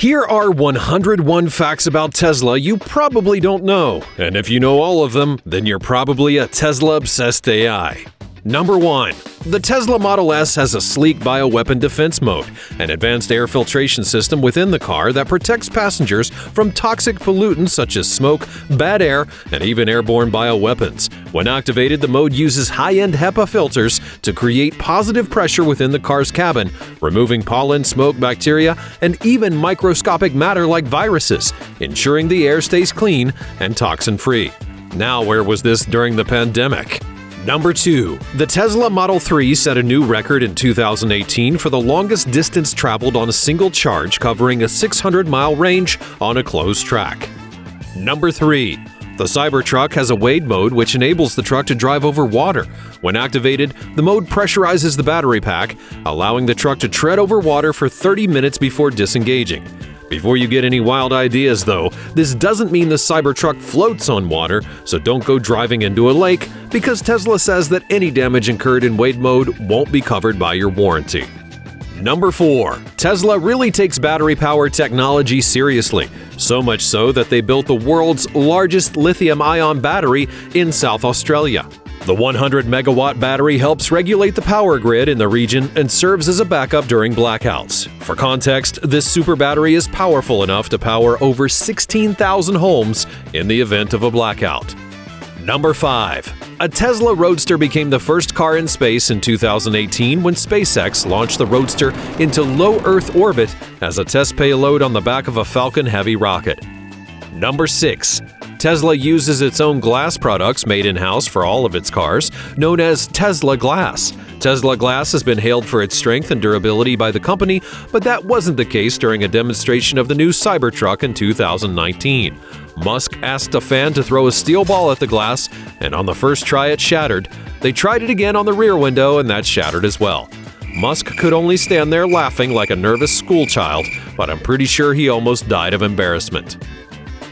Here are 101 facts about Tesla you probably don't know, and if you know all of them, then you're probably a Tesla-obsessed AI. Number 1. The Tesla Model S has a sleek bioweapon defense mode, an advanced air filtration system within the car that protects passengers from toxic pollutants such as smoke, bad air, and even airborne bioweapons. When activated, the mode uses high-end HEPA filters to create positive pressure within the car's cabin, removing pollen, smoke, bacteria, and even microscopic matter like viruses, ensuring the air stays clean and toxin-free. Now, where was this during the pandemic? Number 2. The Tesla Model 3 set a new record in 2018 for the longest distance traveled on a single charge, covering a 600-mile range on a closed track. Number 3. The Cybertruck has a wade mode which enables the truck to drive over water. When activated, the mode pressurizes the battery pack, allowing the truck to tread over water for 30 minutes before disengaging. Before you get any wild ideas though, this doesn't mean the Cybertruck floats on water, so don't go driving into a lake, because Tesla says that any damage incurred in wade mode won't be covered by your warranty. Number 4. Tesla really takes battery-powered technology seriously, so much so that they built the world's largest lithium-ion battery in South Australia. The 100-megawatt battery helps regulate the power grid in the region and serves as a backup during blackouts. For context, this super battery is powerful enough to power over 16,000 homes in the event of a blackout. Number 5. A Tesla Roadster became the first car in space in 2018 when SpaceX launched the Roadster into low Earth orbit as a test payload on the back of a Falcon Heavy rocket. Number 6. Tesla uses its own glass products made in-house for all of its cars, known as Tesla Glass. Tesla Glass has been hailed for its strength and durability by the company, but that wasn't the case during a demonstration of the new Cybertruck in 2019. Musk asked a fan to throw a steel ball at the glass, and on the first try it shattered. They tried it again on the rear window, and that shattered as well. Musk could only stand there laughing like a nervous schoolchild, but I'm pretty sure he almost died of embarrassment.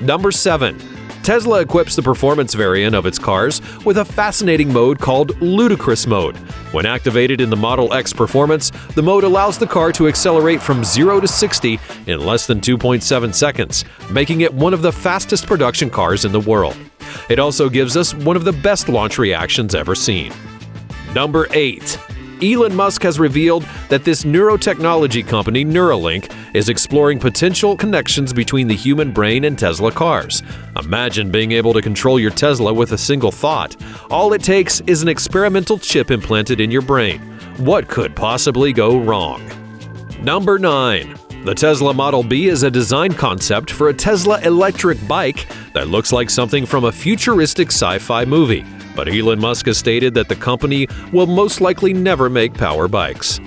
Number 7. Tesla equips the performance variant of its cars with a fascinating mode called Ludicrous Mode. When activated in the Model X Performance, the mode allows the car to accelerate from 0 to 60 in less than 2.7 seconds, making it one of the fastest production cars in the world. It also gives us one of the best launch reactions ever seen. Number 8. Elon Musk has revealed that this neurotechnology company, Neuralink, is exploring potential connections between the human brain and Tesla cars. Imagine being able to control your Tesla with a single thought. All it takes is an experimental chip implanted in your brain. What could possibly go wrong? Number 9. The Tesla Model B is a design concept for a Tesla electric bike that looks like something from a futuristic sci-fi movie. But Elon Musk has stated that the company will most likely never make power bikes.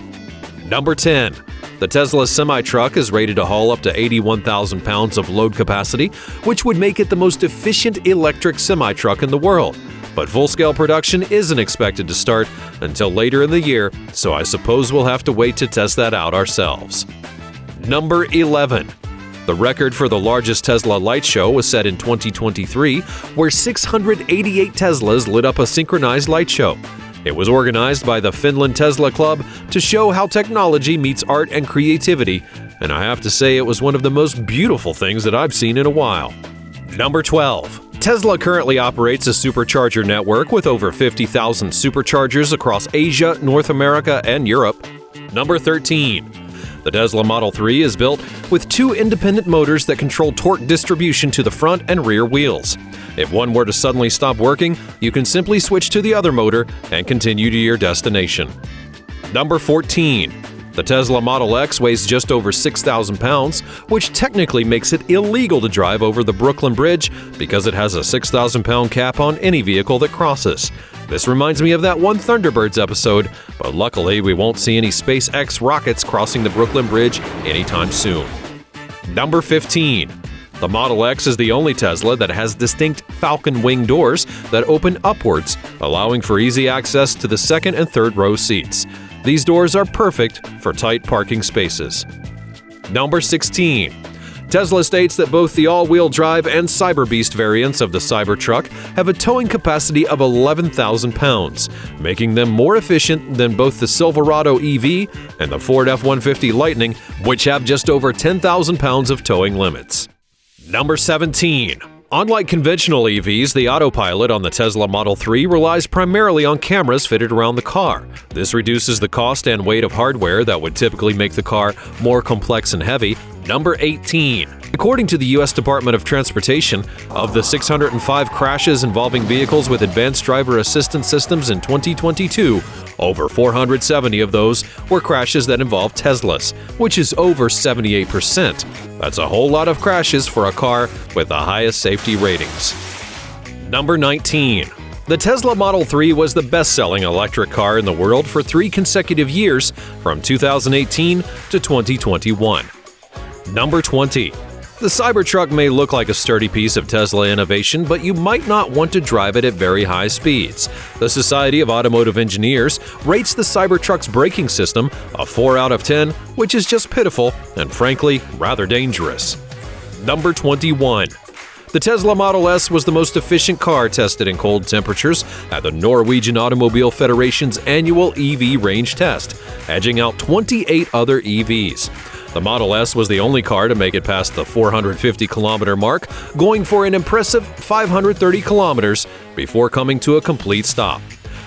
Number 10. The Tesla semi-truck is rated to haul up to 81,000 pounds of load capacity, which would make it the most efficient electric semi-truck in the world. But full-scale production isn't expected to start until later in the year, so I suppose we'll have to wait to test that out ourselves. Number 11. The record for the largest Tesla light show was set in 2023, where 688 Teslas lit up a synchronized light show. It was organized by the Finland Tesla Club to show how technology meets art and creativity, and I have to say it was one of the most beautiful things that I've seen in a while. Number 12. Tesla currently operates a supercharger network with over 50,000 superchargers across Asia, North America, and Europe. Number 13. The Tesla Model 3 is built with 2 independent motors that control torque distribution to the front and rear wheels. If one were to suddenly stop working, you can simply switch to the other motor and continue to your destination. Number 14. The Tesla Model X weighs just over 6,000 pounds, which technically makes it illegal to drive over the Brooklyn Bridge because it has a 6,000-pound cap on any vehicle that crosses. This reminds me of that one Thunderbirds episode, but luckily we won't see any SpaceX rockets crossing the Brooklyn Bridge anytime soon. Number 15. The Model X is the only Tesla that has distinct Falcon wing doors that open upwards, allowing for easy access to the second and third row seats. These doors are perfect for tight parking spaces. Number 16. Tesla states that both the all-wheel drive and Cyberbeast variants of the Cybertruck have a towing capacity of 11,000 pounds, making them more efficient than both the Silverado EV and the Ford F-150 Lightning, which have just over 10,000 pounds of towing limits. Number 17. Unlike conventional EVs, the autopilot on the Tesla Model 3 relies primarily on cameras fitted around the car. This reduces the cost and weight of hardware that would typically make the car more complex and heavy. Number 18. According to the U.S. Department of Transportation, of the 605 crashes involving vehicles with advanced driver assistance systems in 2022, over 470 of those were crashes that involved Teslas, which is over 78%. That's a whole lot of crashes for a car with the highest safety ratings. Number 19. The Tesla Model 3 was the best-selling electric car in the world for 3 consecutive years from 2018 to 2021. Number 20. The Cybertruck may look like a sturdy piece of Tesla innovation, but you might not want to drive it at very high speeds. The Society of Automotive Engineers rates the Cybertruck's braking system a 4 out of 10, which is just pitiful and frankly rather dangerous. Number 21. The Tesla Model S was the most efficient car tested in cold temperatures at the Norwegian Automobile Federation's annual EV range test, edging out 28 other EVs. The Model S was the only car to make it past the 450-kilometer mark, going for an impressive 530 kilometers before coming to a complete stop.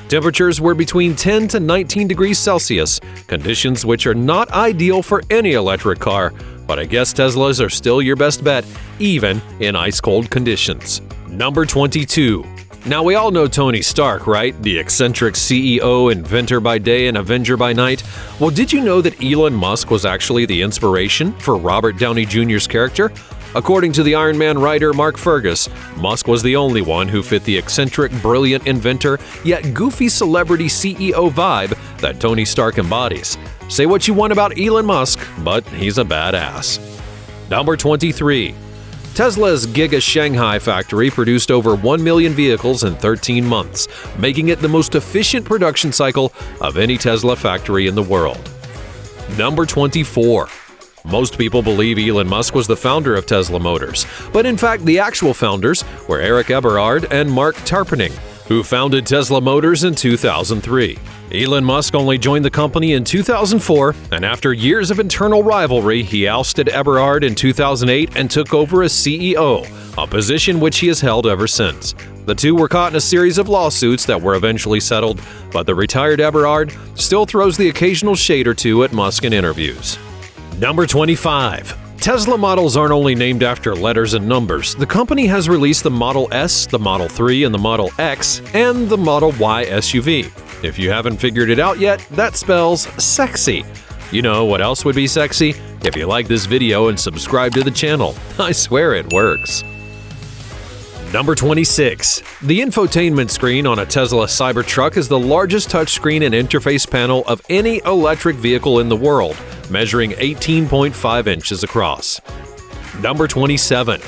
Temperatures were between 10 to 19 degrees Celsius, conditions which are not ideal for any electric car, but I guess Teslas are still your best bet, even in ice-cold conditions. Number 22. Now, we all know Tony Stark, right? The eccentric CEO, inventor by day and Avenger by night. Well, did you know that Elon Musk was actually the inspiration for Robert Downey Jr.'s character? According to the Iron Man writer Mark Fergus, Musk was the only one who fit the eccentric, brilliant inventor, yet goofy celebrity CEO vibe that Tony Stark embodies. Say what you want about Elon Musk, but he's a badass. Number 23. Tesla's Giga Shanghai factory produced over 1 million vehicles in 13 months, making it the most efficient production cycle of any Tesla factory in the world. Number 24. Most people believe Elon Musk was the founder of Tesla Motors, but in fact the actual founders were Eric Eberhard and Mark Tarpenning, who founded Tesla Motors in 2003. Elon Musk only joined the company in 2004, and after years of internal rivalry, he ousted Eberhard in 2008 and took over as CEO, a position which he has held ever since. The two were caught in a series of lawsuits that were eventually settled, but the retired Eberhard still throws the occasional shade or two at Musk in interviews. Number 25. Tesla models aren't only named after letters and numbers. The company has released the Model S, the Model 3, and the Model X, and the Model Y SUV. If you haven't figured it out yet, that spells sexy. You know what else would be sexy? If you like this video and subscribe to the channel. I swear it works. Number 26. The infotainment screen on a Tesla Cybertruck is the largest touchscreen and interface panel of any electric vehicle in the world, measuring 18.5 inches across. Number 27.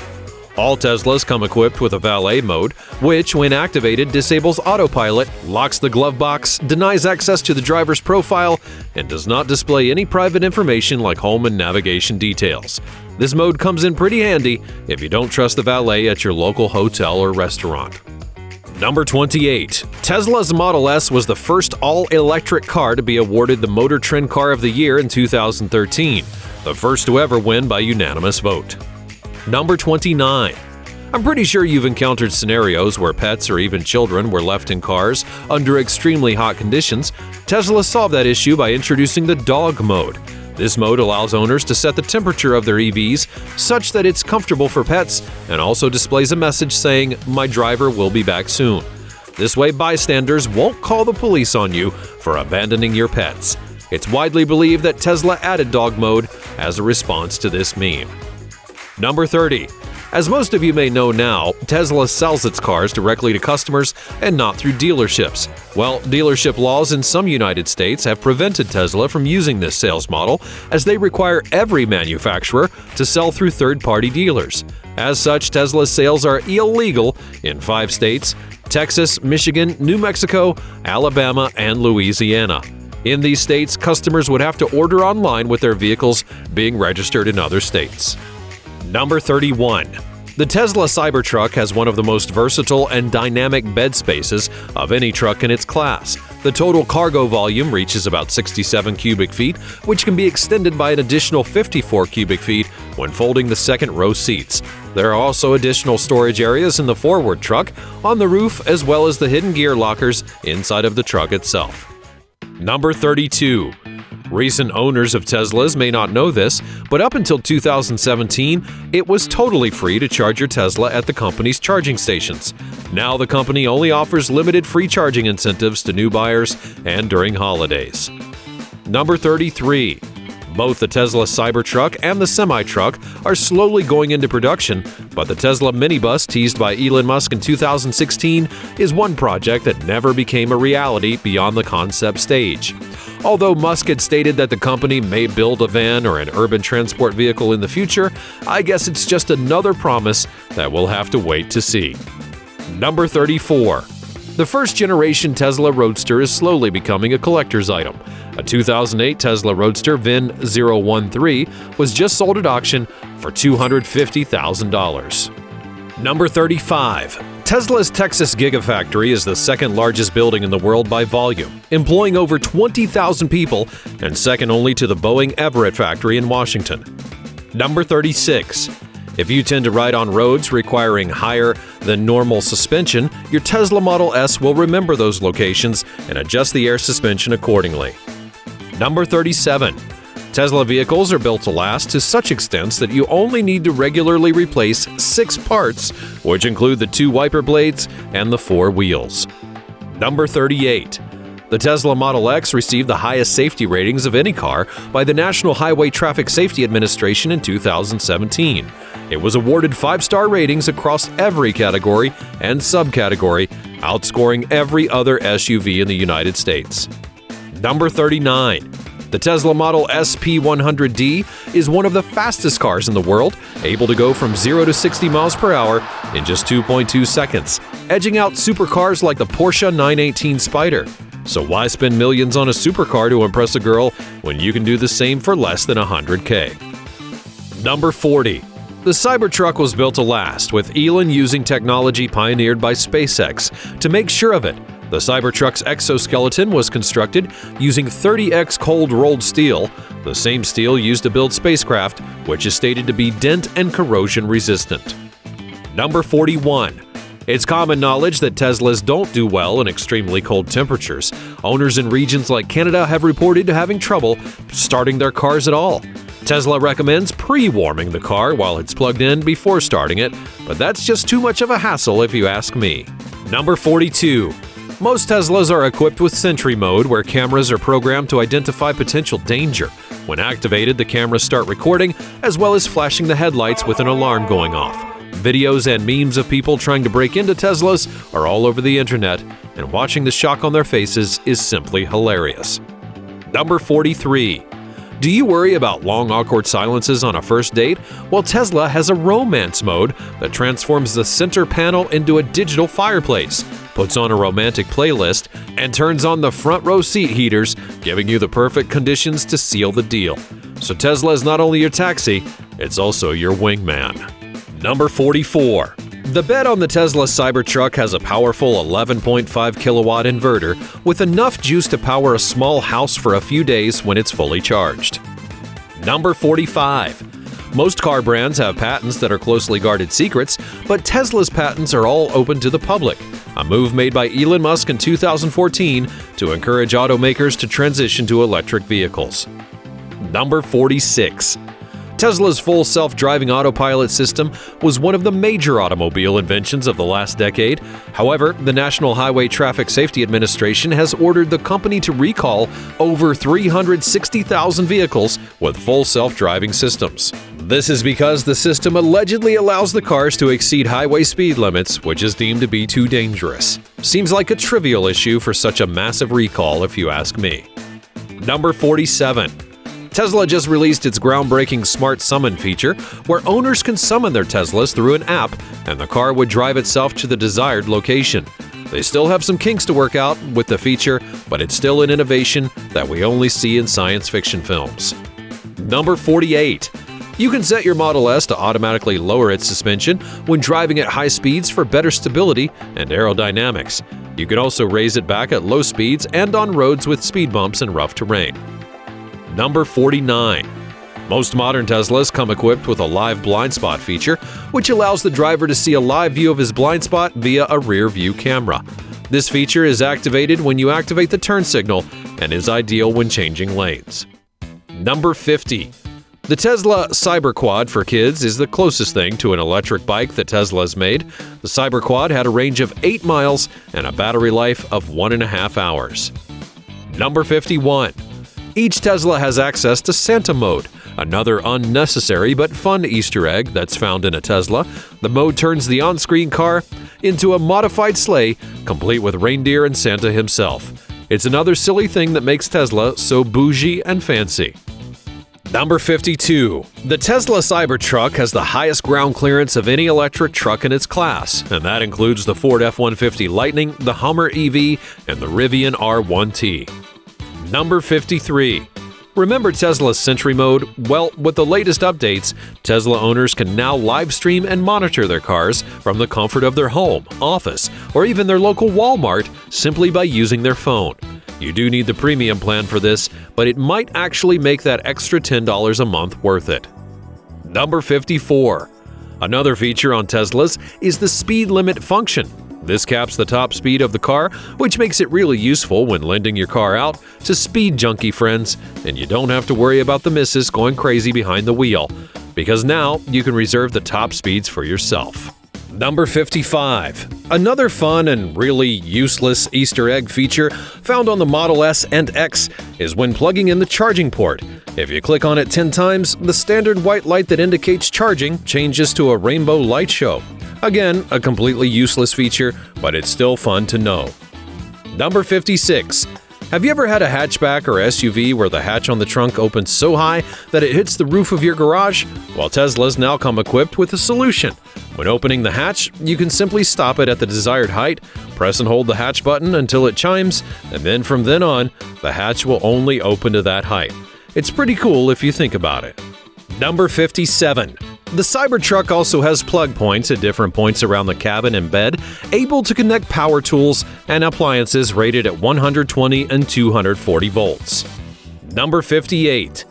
All Teslas come equipped with a valet mode, which, when activated, disables autopilot, locks the glove box, denies access to the driver's profile, and does not display any private information like home and navigation details. This mode comes in pretty handy if you don't trust the valet at your local hotel or restaurant. Number 28. Tesla's Model S was the first all-electric car to be awarded the Motor Trend Car of the Year in 2013, the first to ever win by unanimous vote. Number 29. I'm pretty sure you've encountered scenarios where pets or even children were left in cars under extremely hot conditions. Tesla solved that issue by introducing the dog mode. This mode allows owners to set the temperature of their EVs such that it's comfortable for pets and also displays a message saying, "My driver will be back soon." This way, bystanders won't call the police on you for abandoning your pets. It's widely believed that Tesla added dog mode as a response to this meme. Number 30. As most of you may know now, Tesla sells its cars directly to customers and not through dealerships. Well, dealership laws in some United States have prevented Tesla from using this sales model, as they require every manufacturer to sell through third-party dealers. As such, Tesla's sales are illegal in 5 states: Texas, Michigan, New Mexico, Alabama, and Louisiana. In these states, customers would have to order online with their vehicles being registered in other states. Number 31. The Tesla Cybertruck has one of the most versatile and dynamic bed spaces of any truck in its class. The total cargo volume reaches about 67 cubic feet, which can be extended by an additional 54 cubic feet when folding the second row seats. There are also additional storage areas in the forward truck, on the roof, as well as the hidden gear lockers inside of the truck itself. Number 32. Recent owners of Teslas may not know this, but up until 2017, it was totally free to charge your Tesla at the company's charging stations. Now the company only offers limited free charging incentives to new buyers and during holidays. Number 33. Both the Tesla Cybertruck and the semi-truck are slowly going into production, but the Tesla minibus teased by Elon Musk in 2016 is one project that never became a reality beyond the concept stage. Although Musk had stated that the company may build a van or an urban transport vehicle in the future, I guess it's just another promise that we'll have to wait to see. Number 34. The first-generation Tesla Roadster is slowly becoming a collector's item. A 2008 Tesla Roadster VIN 013 was just sold at auction for $250,000. Number 35. Tesla's Texas Gigafactory is the second largest building in the world by volume, employing over 20,000 people and second only to the Boeing Everett factory in Washington. Number 36. If you tend to ride on roads requiring higher than normal suspension, your Tesla Model S will remember those locations and adjust the air suspension accordingly. Number 37. Tesla vehicles are built to last to such extents that you only need to regularly replace 6 parts, which include the 2 wiper blades and the 4 wheels. Number 38. The Tesla Model X received the highest safety ratings of any car by the National Highway Traffic Safety Administration in 2017. It was awarded 5-star ratings across every category and subcategory, outscoring every other SUV in the United States. Number 39. The Tesla Model S P100D is one of the fastest cars in the world, able to go from 0 to 60 miles per hour in just 2.2 seconds, edging out supercars like the Porsche 918 Spyder. So why spend millions on a supercar to impress a girl when you can do the same for less than $100K? Number 40. The Cybertruck was built to last, with Elon using technology pioneered by SpaceX to make sure of it. The Cybertruck's exoskeleton was constructed using 30x cold-rolled steel, the same steel used to build spacecraft, which is stated to be dent and corrosion resistant. Number 41. It's common knowledge that Teslas don't do well in extremely cold temperatures. Owners in regions like Canada have reported having trouble starting their cars at all. Tesla recommends pre-warming the car while it's plugged in before starting it, but that's just too much of a hassle if you ask me. Number 42. Most Teslas are equipped with Sentry Mode, where cameras are programmed to identify potential danger. When activated, the cameras start recording, as well as flashing the headlights with an alarm going off. Videos and memes of people trying to break into Teslas are all over the internet, and watching the shock on their faces is simply hilarious. Number 43. Do you worry about long, awkward silences on a first date? Well, Tesla has a romance mode that transforms the center panel into a digital fireplace, puts on a romantic playlist, and turns on the front row seat heaters, giving you the perfect conditions to seal the deal. So Tesla is not only your taxi, it's also your wingman. Number 44. The bed on the Tesla Cybertruck has a powerful 11.5 kilowatt inverter with enough juice to power a small house for a few days when it's fully charged. Number 45. Most car brands have patents that are closely guarded secrets, but Tesla's patents are all open to the public, a move made by Elon Musk in 2014 to encourage automakers to transition to electric vehicles. Number 46. Tesla's full self-driving autopilot system was one of the major automobile inventions of the last decade. However, the National Highway Traffic Safety Administration has ordered the company to recall over 360,000 vehicles with full self-driving systems. This is because the system allegedly allows the cars to exceed highway speed limits, which is deemed to be too dangerous. Seems like a trivial issue for such a massive recall, if you ask me. Number 47. Tesla just released its groundbreaking Smart Summon feature, where owners can summon their Teslas through an app and the car would drive itself to the desired location. They still have some kinks to work out with the feature, but it's still an innovation that we only see in science fiction films. Number 48. You can set your Model S to automatically lower its suspension when driving at high speeds for better stability and aerodynamics. You can also raise it back at low speeds and on roads with speed bumps and rough terrain. Number 49. Most modern Teslas come equipped with a live blind spot feature, which allows the driver to see a live view of his blind spot via a rear view camera. This feature is activated when you activate the turn signal and is ideal when changing lanes. Number 50. The Tesla Cyberquad for kids is the closest thing to an electric bike that Tesla has made. The Cyberquad had a range of 8 miles and a battery life of 1.5 hours. Number 51. Each Tesla has access to Santa mode, another unnecessary but fun Easter egg that's found in a Tesla. The mode turns the on-screen car into a modified sleigh, complete with reindeer and Santa himself. It's another silly thing that makes Tesla so bougie and fancy. Number 52. The Tesla Cybertruck has the highest ground clearance of any electric truck in its class, and that includes the Ford F-150 Lightning, the Hummer EV, and the Rivian R1T. Number 53. Remember Tesla's Sentry mode? Well, with the latest updates, Tesla owners can now live stream and monitor their cars from the comfort of their home, office, or even their local Walmart simply by using their phone. You do need the premium plan for this, but it might actually make that extra $10 a month worth it. Number 54. Another feature on Teslas is the speed limit function. This caps the top speed of the car, which makes it really useful when lending your car out to speed junkie friends, and you don't have to worry about the missus going crazy behind the wheel, because now you can reserve the top speeds for yourself. Number 55. Another fun and really useless Easter egg feature found on the Model S and X is when plugging in the charging port. If you click on it 10 times, the standard white light that indicates charging changes to a rainbow light show. Again, a completely useless feature, but it's still fun to know. Number 56. Have you ever had a hatchback or SUV where the hatch on the trunk opens so high that it hits the roof of your garage? Well, Teslas now come equipped with a solution. When opening the hatch, you can simply stop it at the desired height, press and hold the hatch button until it chimes, and then from then on, the hatch will only open to that height. It's pretty cool if you think about it. Number 57. The Cybertruck also has plug points at different points around the cabin and bed, able to connect power tools and appliances rated at 120 and 240 volts. Number 58.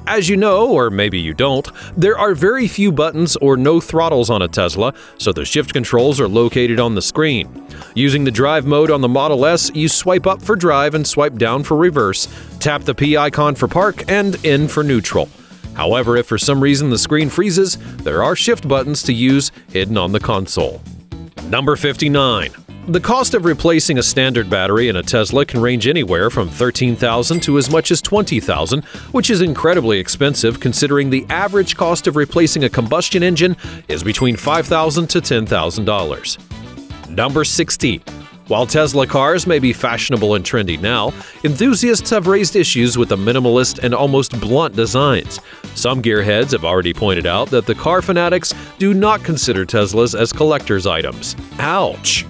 As you know, or maybe you don't, there are very few buttons or no throttles on a Tesla, so the shift controls are located on the screen. Using the drive mode on the Model S, you swipe up for drive and swipe down for reverse, tap the P icon for park, and N for neutral. However, if for some reason the screen freezes, there are shift buttons to use hidden on the console. Number 59. The cost of replacing a standard battery in a Tesla can range anywhere from $13,000 to as much as $20,000, which is incredibly expensive considering the average cost of replacing a combustion engine is between $5,000 to $10,000. Number 60. While Tesla cars may be fashionable and trendy now, enthusiasts have raised issues with the minimalist and almost blunt designs. Some gearheads have already pointed out that the car fanatics do not consider Teslas as collector's items. Ouch!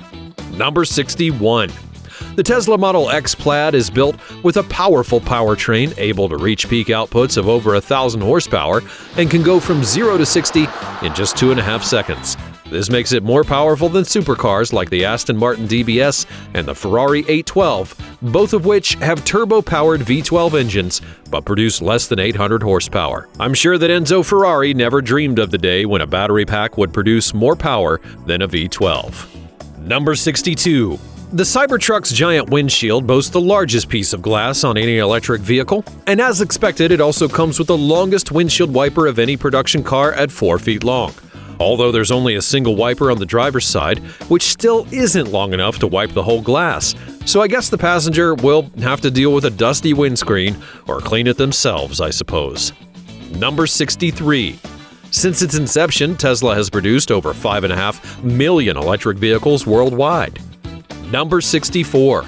Number 61. The Tesla Model X Plaid is built with a powerful powertrain able to reach peak outputs of over 1,000 horsepower and can go from 0 to 60 in just 2.5 seconds. This makes it more powerful than supercars like the Aston Martin DBS and the Ferrari 812, both of which have turbo-powered V12 engines but produce less than 800 horsepower. I'm sure that Enzo Ferrari never dreamed of the day when a battery pack would produce more power than a V12. Number 62. The Cybertruck's giant windshield boasts the largest piece of glass on any electric vehicle, and as expected, it also comes with the longest windshield wiper of any production car at 4 feet long. Although there's only a single wiper on the driver's side, which still isn't long enough to wipe the whole glass. So I guess the passenger will have to deal with a dusty windscreen or clean it themselves, I suppose. Number 63. Since its inception, Tesla has produced over 5.5 million electric vehicles worldwide. Number 64.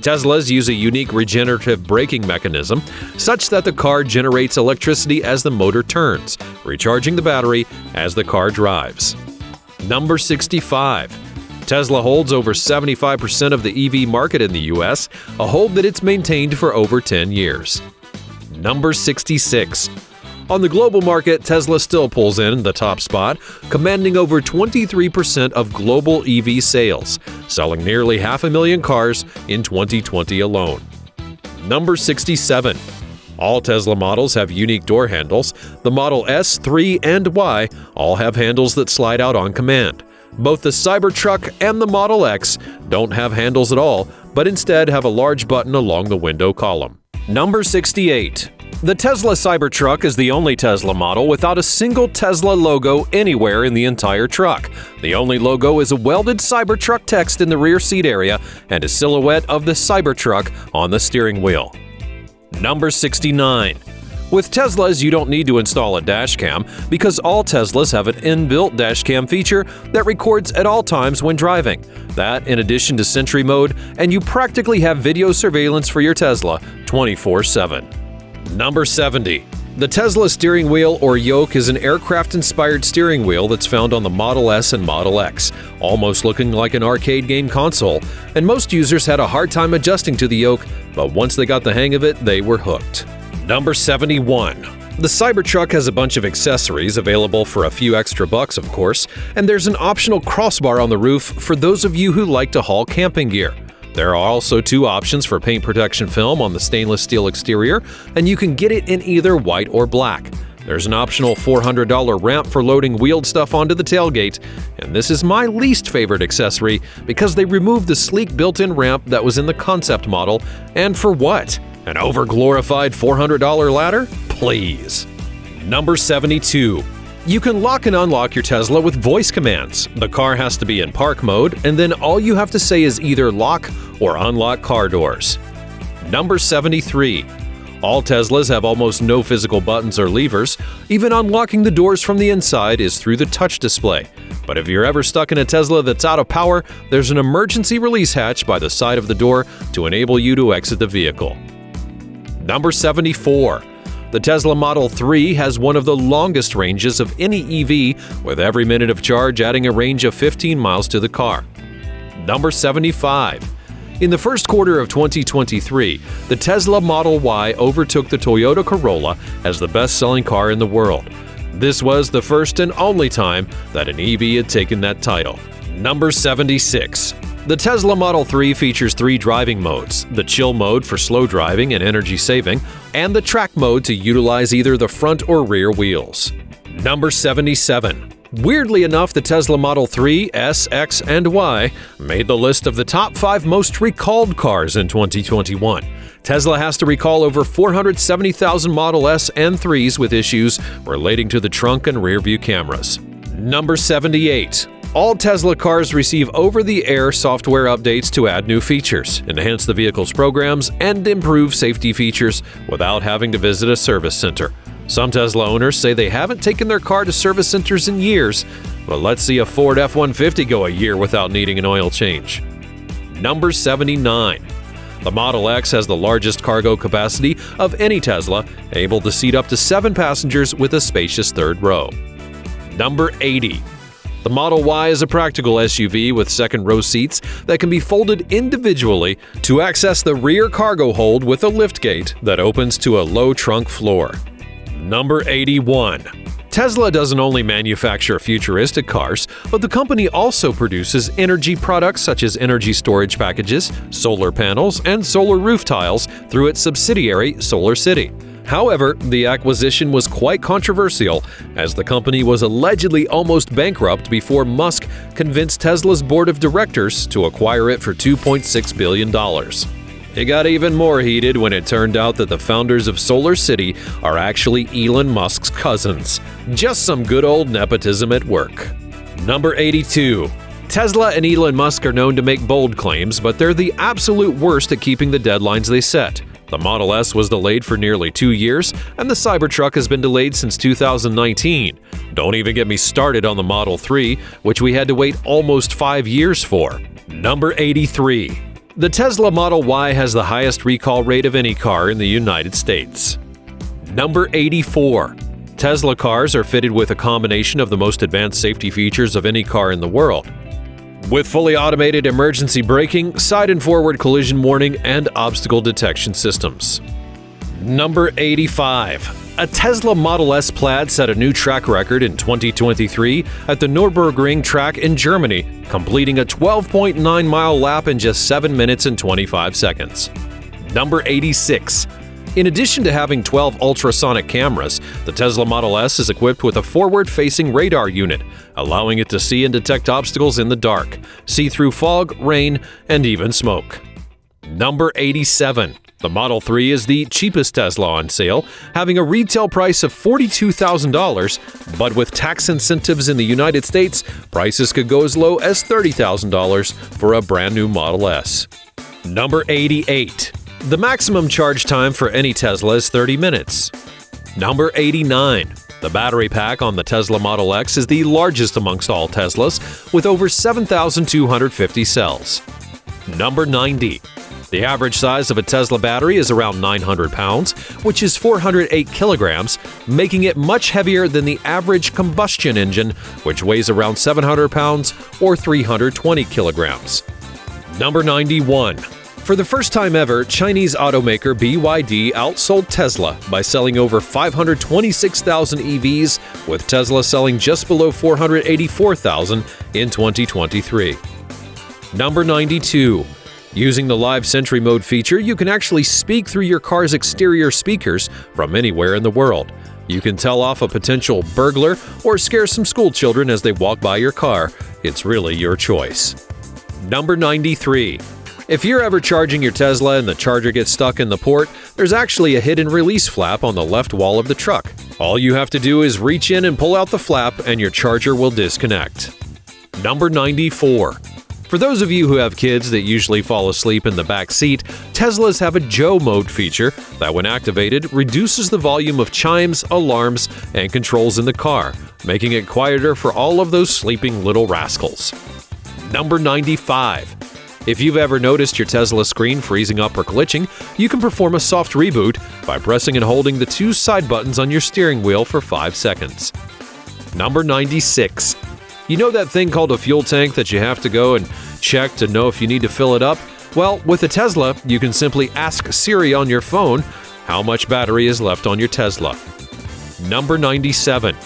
Teslas use a unique regenerative braking mechanism such that the car generates electricity as the motor turns, recharging the battery as the car drives. Number 65. Tesla holds over 75% of the EV market in the US, a hold that it's maintained for over 10 years. Number 66. On the global market, Tesla still pulls in the top spot, commanding over 23% of global EV sales, selling nearly 500,000 cars in 2020 alone. Number 67. All Tesla models have unique door handles. The Model S, 3, and Y all have handles that slide out on command. Both the Cybertruck and the Model X don't have handles at all, but instead have a large button along the window column. Number 68. The Tesla Cybertruck is the only Tesla model without a single Tesla logo anywhere in the entire truck. The only logo is a welded Cybertruck text in the rear seat area and a silhouette of the Cybertruck on the steering wheel. Number 69. With Teslas, you don't need to install a dashcam because all Teslas have an inbuilt dashcam feature that records at all times when driving. That, in addition to Sentry Mode, and you practically have video surveillance for your Tesla 24/7. Number 70. The Tesla steering wheel or yoke is an aircraft-inspired steering wheel that's found on the Model S and Model X, almost looking like an arcade game console, and most users had a hard time adjusting to the yoke, but once they got the hang of it, they were hooked. Number 71. The Cybertruck has a bunch of accessories available for a few extra bucks, of course, and there's an optional crossbar on the roof for those of you who like to haul camping gear. There are also two options for paint protection film on the stainless steel exterior, and you can get it in either white or black. There's an optional $400 ramp for loading wheeled stuff onto the tailgate, and this is my least favorite accessory because they removed the sleek built-in ramp that was in the concept model, and for what? An over-glorified $400 ladder? Please. Number 72. You can lock and unlock your Tesla with voice commands. The car has to be in park mode, and then all you have to say is either lock or unlock car doors. Number 73. All Teslas have almost no physical buttons or levers. Even unlocking the doors from the inside is through the touch display. But if you're ever stuck in a Tesla that's out of power, there's an emergency release hatch by the side of the door to enable you to exit the vehicle. Number 74. The Tesla Model 3 has one of the longest ranges of any EV, with every minute of charge adding a range of 15 miles to the car. Number 75. In the first quarter of 2023, the Tesla Model Y overtook the Toyota Corolla as the best-selling car in the world. This was the first and only time that an EV had taken that title. Number 76. The Tesla Model 3 features 3 driving modes: the chill mode for slow driving and energy saving, and the track mode to utilize either the front or rear wheels. Number 77. Weirdly enough, the Tesla Model 3, S, X, and Y made the list of the top 5 most recalled cars in 2021. Tesla has to recall over 470,000 Model S and 3s with issues relating to the trunk and rear view cameras. Number 78. All Tesla cars receive over-the-air software updates to add new features, enhance the vehicle's programs, and improve safety features without having to visit a service center. Some Tesla owners say they haven't taken their car to service centers in years, but let's see a Ford F-150 go a year without needing an oil change. Number 79. The Model X has the largest cargo capacity of any Tesla, able to seat up to 7 passengers with a spacious third row. Number 80. The Model Y is a practical SUV with second-row seats that can be folded individually to access the rear cargo hold with a liftgate that opens to a low trunk floor. Number 81. Tesla doesn't only manufacture futuristic cars, but the company also produces energy products such as energy storage packages, solar panels, and solar roof tiles through its subsidiary SolarCity. However, the acquisition was quite controversial, as the company was allegedly almost bankrupt before Musk convinced Tesla's board of directors to acquire it for $2.6 billion. It got even more heated when it turned out that the founders of SolarCity are actually Elon Musk's cousins. Just some good old nepotism at work. Number 82. Tesla and Elon Musk are known to make bold claims, but they're the absolute worst at keeping the deadlines they set. The Model S was delayed for nearly 2 years, and the Cybertruck has been delayed since 2019. Don't even get me started on the Model 3, which we had to wait almost 5 years for. Number 83. The Tesla Model Y has the highest recall rate of any car in the United States. Number 84. Tesla cars are fitted with a combination of the most advanced safety features of any car in the world, with fully automated emergency braking, side and forward collision warning, and obstacle detection systems. Number 85. A Tesla Model S Plaid set a new track record in 2023 at the Nürburgring track in Germany, completing a 12.9-mile lap in just 7 minutes and 25 seconds. Number 86. In addition to having 12 ultrasonic cameras, the Tesla Model S is equipped with a forward-facing radar unit, allowing it to see and detect obstacles in the dark, see through fog, rain, and even smoke. Number 87. The Model 3 is the cheapest Tesla on sale, having a retail price of $42,000, but with tax incentives in the United States, prices could go as low as $30,000 for a brand new Model S. Number 88. The maximum charge time for any Tesla is 30 minutes. Number 89. The battery pack on the Tesla Model X is the largest amongst all Teslas, with over 7,250 cells. Number 90. The average size of a Tesla battery is around 900 pounds, which is 408 kilograms, making it much heavier than the average combustion engine, which weighs around 700 pounds or 320 kilograms. Number 91. For the first time ever, Chinese automaker BYD outsold Tesla by selling over 526,000 EVs, with Tesla selling just below 484,000 in 2023. Number 92. Using the Live Sentry Mode feature, you can actually speak through your car's exterior speakers from anywhere in the world. You can tell off a potential burglar or scare some school children as they walk by your car. It's really your choice. Number 93. If you're ever charging your Tesla and the charger gets stuck in the port, there's actually a hidden release flap on the left wall of the truck. All you have to do is reach in and pull out the flap and your charger will disconnect. Number 94. For those of you who have kids that usually fall asleep in the back seat, Teslas have a Joe mode feature that, when activated, reduces the volume of chimes, alarms, and controls in the car, making it quieter for all of those sleeping little rascals. Number 95. If you've ever noticed your Tesla screen freezing up or glitching, you can perform a soft reboot by pressing and holding the two side buttons on your steering wheel for 5 seconds. Number 96. You know that thing called a fuel tank that you have to go and check to know if you need to fill it up? Well, with a Tesla, you can simply ask Siri on your phone how much battery is left on your Tesla. Number 97.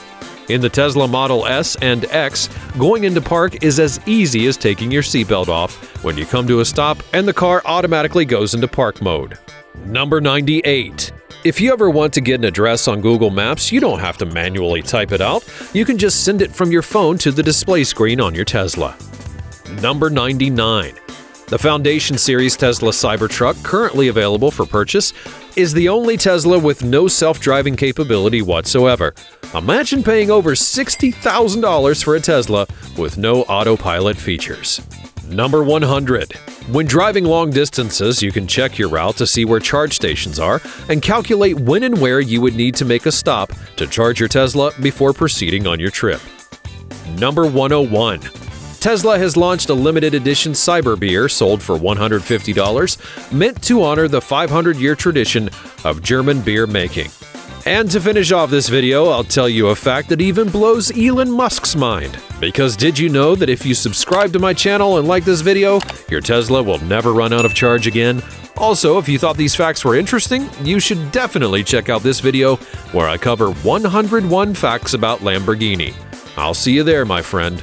In the Tesla Model S and X, going into park is as easy as taking your seatbelt off when you come to a stop and the car automatically goes into park mode. Number 98. If you ever want to get an address on Google Maps, you don't have to manually type it out. You can just send it from your phone to the display screen on your Tesla. Number 99. The Foundation Series Tesla Cybertruck, currently available for purchase, is the only Tesla with no self-driving capability whatsoever. Imagine paying over $60,000 for a Tesla with no autopilot features. Number 100. When driving long distances, you can check your route to see where charge stations are and calculate when and where you would need to make a stop to charge your Tesla before proceeding on your trip. Number 101. Tesla has launched a limited edition Cyber Beer sold for $150, meant to honor the 500-year tradition of German beer making. And to finish off this video, I'll tell you a fact that even blows Elon Musk's mind. Because did you know that if you subscribe to my channel and like this video, your Tesla will never run out of charge again? Also, if you thought these facts were interesting, you should definitely check out this video where I cover 101 facts about Lamborghini. I'll see you there, my friend.